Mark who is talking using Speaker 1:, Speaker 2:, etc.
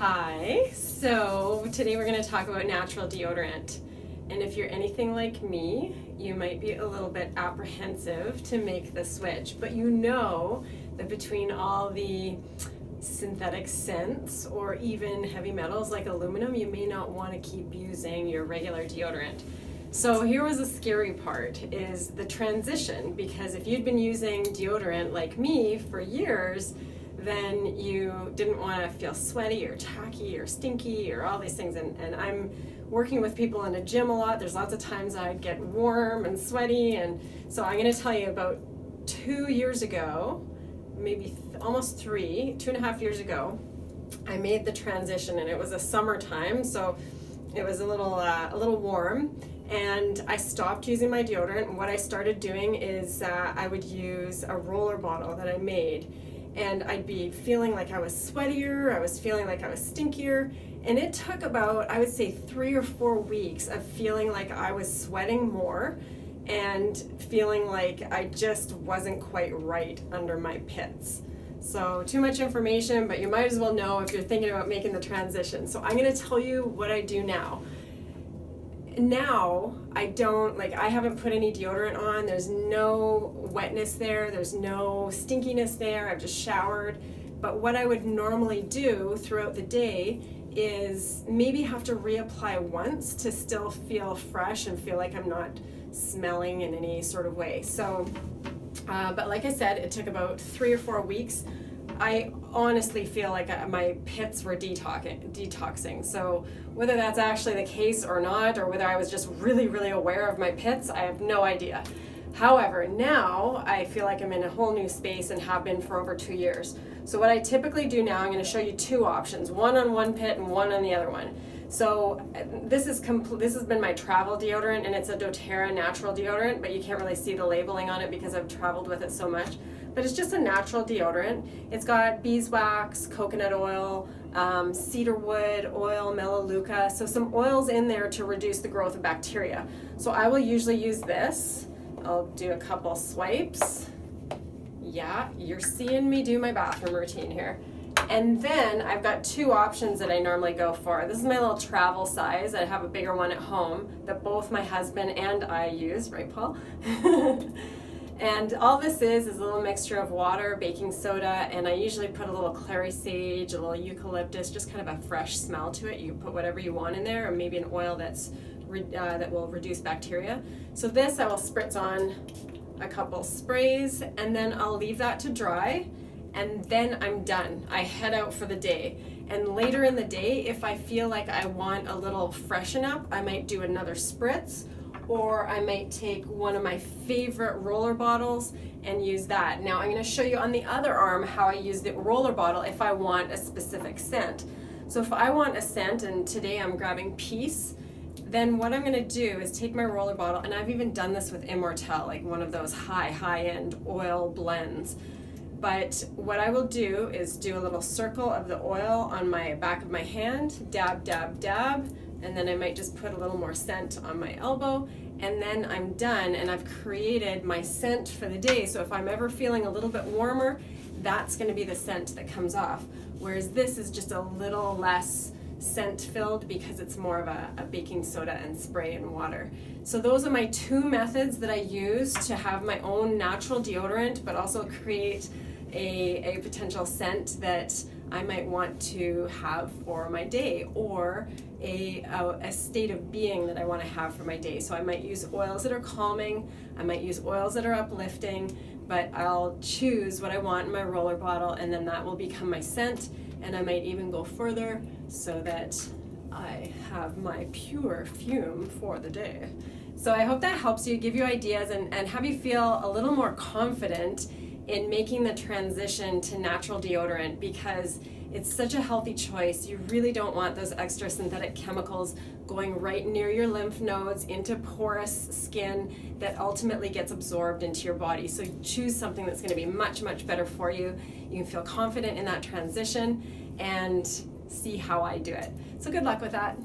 Speaker 1: Hi, so today we're going to talk about natural deodorant. And if you're anything like me, you might be a little bit apprehensive to make the switch, but you know that between all the synthetic scents or even heavy metals like aluminum, you may not want to keep using your regular deodorant. So here was the scary part, is the transition, because if you'd been using deodorant like me for years, then you didn't want to feel sweaty or tacky or stinky or all these things. And I'm working with people in a gym a lot. There's lots of times I get warm and sweaty. And so I'm going to tell you about 2 years ago, maybe almost 2.5 years ago, I made the transition, and it was a summertime. So it was a little warm. And I stopped using my deodorant. And what I started doing is I would use a roller bottle that I made. And I'd be feeling like I was sweatier, I was feeling like I was stinkier, and it took about, I would say, 3 or 4 weeks of feeling like I was sweating more and feeling like I just wasn't quite right under my pits. So too much information, but you might as well know if you're thinking about making the transition. So I'm going to tell you what I do now. Now, I haven't put any deodorant on. There's no wetness there. There's no stinkiness there. I've just showered. But what I would normally do throughout the day is maybe have to reapply once to still feel fresh and feel like I'm not smelling in any sort of way. So, but like I said, it took about 3 or 4 weeks. I honestly feel like my pits were detoxing. So whether that's actually the case or not, or whether I was just really, really aware of my pits, I have no idea. However, now I feel like I'm in a whole new space and have been for over 2 years. So what I typically do now, I'm going to show you 2 options, one on one pit and one on the other one. So this has been my travel deodorant, and it's a doTERRA natural deodorant, but you can't really see the labeling on it because I've traveled with it so much. But it's just a natural deodorant. It's got beeswax, coconut oil, cedarwood oil, melaleuca, so some oils in there to reduce the growth of bacteria. So I will usually use this. I'll do a couple swipes. Yeah, you're seeing me do my bathroom routine here. And then I've got 2 options that I normally go for. This is my little travel size. I have a bigger one at home that both my husband and I use, right, Paul? And all this is a little mixture of water, baking soda, and I usually put a little clary sage, a little eucalyptus, just kind of a fresh smell to it. You can put whatever you want in there, or maybe an oil that will reduce bacteria. So this I will spritz on a couple sprays, and then I'll leave that to dry, and then I'm done. I head out for the day. And later in the day, if I feel like I want a little freshen up, I might do another spritz, or I might take one of my favorite roller bottles and use that. Now I'm going to show you on the other arm how I use the roller bottle if I want a specific scent. So if I want a scent, and today I'm grabbing Peace, then what I'm going to do is take my roller bottle, and I've even done this with Immortelle, like one of those high-end oil blends. But what I will do is do a little circle of the oil on my back of my hand, dab, dab, dab, and then I might just put a little more scent on my elbow, and then I'm done, and I've created my scent for the day. So if I'm ever feeling a little bit warmer, that's going to be the scent that comes off. Whereas this is just a little less scent filled because it's more of a baking soda and spray and water. So those are my 2 methods that I use to have my own natural deodorant, but also create a potential scent that I might want to have for my day, or a state of being that I want to have for my day. So I might use oils that are calming, I might use oils that are uplifting, but I'll choose what I want in my roller bottle, and then that will become my scent. And I might even go further so that I have my pure fume for the day. So I hope that helps you, give you ideas, and have you feel a little more confident in making the transition to natural deodorant, because it's such a healthy choice. You really don't want those extra synthetic chemicals going right near your lymph nodes into porous skin that ultimately gets absorbed into your body. So choose something that's going to be much, much better for you. You can feel confident in that transition, and see how I do it. So good luck with that.